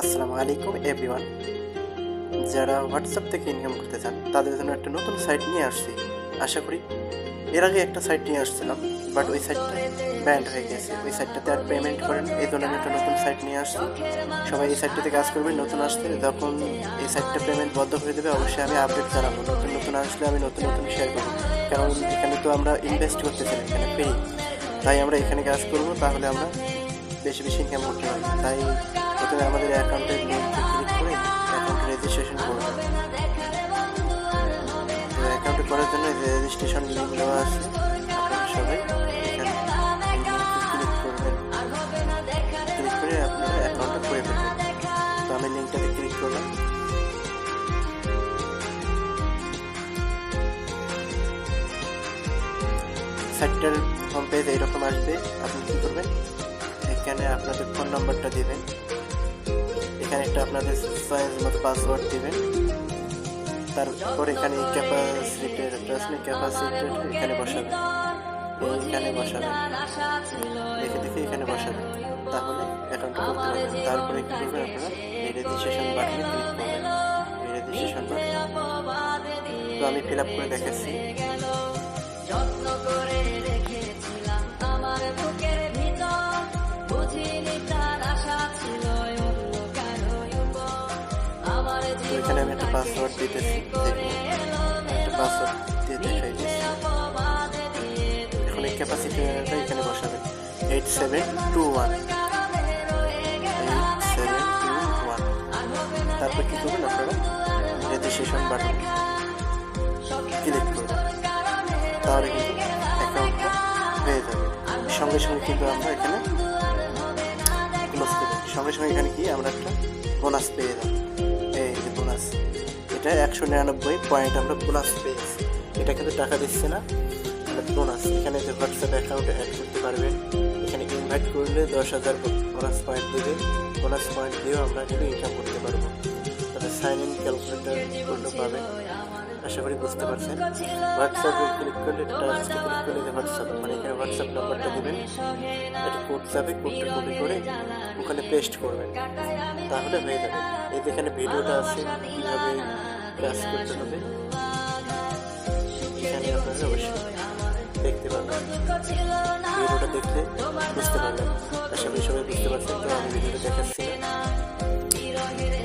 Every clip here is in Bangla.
আসসালামু আলাইকুম এভরিওয়ান। যারা হোয়াটসঅ্যাপ থেকে ইনকাম করতে চান তাদের জন্য একটা নতুন সাইট নিয়ে আসছি। আশা করি এর আগে একটা সাইট নিয়ে আসছিলাম, বাট ওই সাইটটা ব্যান্ড হয়ে গেছে। ওই সাইটটাতে আর পেমেন্ট করেন, এই জন্য আমি একটা নতুন সাইট নিয়ে আসছি। সবাই এই সাইটটাতে কাজ করবেন। নতুন আসলে যখন এই সাইটটা পেমেন্ট বন্ধ করে দেবে অবশ্যই আমি আপডেট জানাবো। নতুন নতুন আসলে আমি নতুন নতুন শেয়ার করবো, কারণ এখানে তো আমরা ইনভেস্ট করতে চাই, এখানে ফ্রি। তাই আমরা এখানে কাজ করবো, তাহলে আমরা বেশি বেশি ইনকাম করতে পারি। তাই প্রথমে আমাদের অ্যাকাউন্টের লিঙ্কে ক্লিক করে অ্যাকাউন্ট রেজিস্ট্রেশন করবেন। তো অ্যাকাউন্টে করার জন্য যে রেজিস্ট্রেশন লিঙ্ক দেওয়া আছে, আপনারা সবাই এখানে ক্লিক করবেন। ক্লিক করে আপনারা অ্যাকাউন্টটা করে ফেলবেন। তো আমি লিঙ্কটাতে ক্লিক করলাম। সাইটটার হোম পেজ এইরকম আসবে। আপনি কী করবেন, এখানে আপনাদের ফোন নাম্বারটা দিবেন, এখানে একটা আপনাদের চয়েস মতো পাসওয়ার্ড দিবেন। তারপর এখানে ক্যাপাসিটির এখানে বসাবেন, এইখানে বসাবেন, দেখে দেখে এখানে বসাবেন, তাহলে অ্যাকাউন্টটা করতে পারবেন। তারপরে কী করবেন, আপনারা এই রেজিস্ট্রেশন বাটনে ক্লিক করবেন। এই রেজিস্ট্রেশন বাটন তো আমি ফিল আপ করে দেখাচ্ছি। তো এখানে আমি একটা পাসওয়ার্ড দিতেছি, একটা পাসওয়ার্ড দিয়ে দেখাই দিচ্ছি। এখন এই ক্যাপাসিটিটা এখানে বসাবেন 8721। তারপর কী করবেন, আপনারা রেজিস্ট্রেশন বাটন ক্লিক করবেন, তাহলে কিন্তু অ্যাকাউন্টটা হয়ে যাবে। সঙ্গে সঙ্গে কিন্তু আমরা এখানে সঙ্গে সঙ্গে এখানে কি আমরা একটা বোনাস পেয়ে যাবো। এই যে বোনাস, এটা 199 পয়েন্ট আমরা বোনাস পেয়েছি। এটা কিন্তু টাকা দিচ্ছে না, এটা বোনাস। এখানে যে হোয়াটসঅ্যাপ অ্যাকাউন্টে অ্যাড করতে পারবেন, এখানে ইনভাইট করলে 10,000 বোনাস পয়েন্ট দেবে। বোনাস পয়েন্ট দিয়েও আমরা কিন্তু ইনকাম করতে পারবো। তাহলে সাইন ইন ক্যালকুলেটার করলেও পাবেন। আশা করি বুঝতে পারছেন। হোয়াটসঅ্যাপে ক্লিক করলে টাচে ক্লিক করলে যে হোয়াটসঅ্যাপ, মানে এখানে হোয়াটসঅ্যাপ নাম্বারটা দেবেন, একটা কোড যাবে, কোডটা কপি করে ওখানে পেস্ট করবেন, তাহলে হয়ে যাবে। এই যেখানে ভিডিওটা আছে কীভাবে কাজ করতে হবে, এখানে আপনারা অবশ্যই দেখতে পাবেন। ভিডিওটা দেখলে বুঝতে পারবেন। আশা করি সবাই বুঝতে পারছেন। তো আমি ভিডিওটা দেখাচ্ছি না।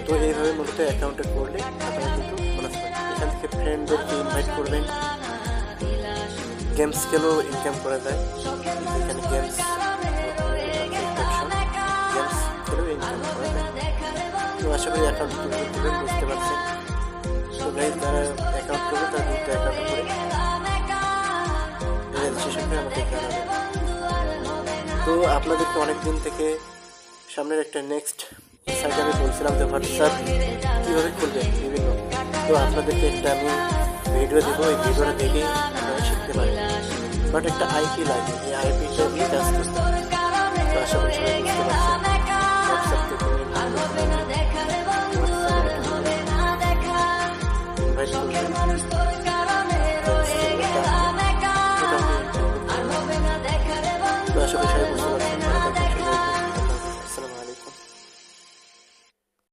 তো এইভাবে মূলত অ্যাকাউন্টে করলে আপনারা কিন্তু বোনাস পাবেন। এখান থেকে ফ্রেন্ডদেরকে ইনভাইট করবেন। গেমস খেলেও ইনকাম করা যায়। এখানে গেমস খেলেও ইনকাম করা যায়। তো আশা করি অ্যাকাউন্ট করবেন, বুঝতে পারছেন। তো গাইজ, যারা অ্যাকাউন্ট করবে তারা দুটো অ্যাকাউন্ট করে রেজিস্ট্রেশন করে আমাকে জানাবেন। তো আপনাদেরকে অনেক দিন থেকে সামনের একটা নেক্সট সাইটে আমি বলছিলাম যে হোয়াটসঅ্যাপ কীভাবে খুলবেন বিভিন্ন। তো আপনাদেরকে একটা আমি ভিডিও দেবো, এই ভিডিওটা দেখেই আপনারা শিখতে পারেন। বাট একটা আইপি লাগে, এই আইপিটা দিয়ে কাজ করতে হবে। তো আশা করি সবাই বুঝতে পারছেন। হোয়াটসঅ্যাপ থেকে ইনভাইট করবেন।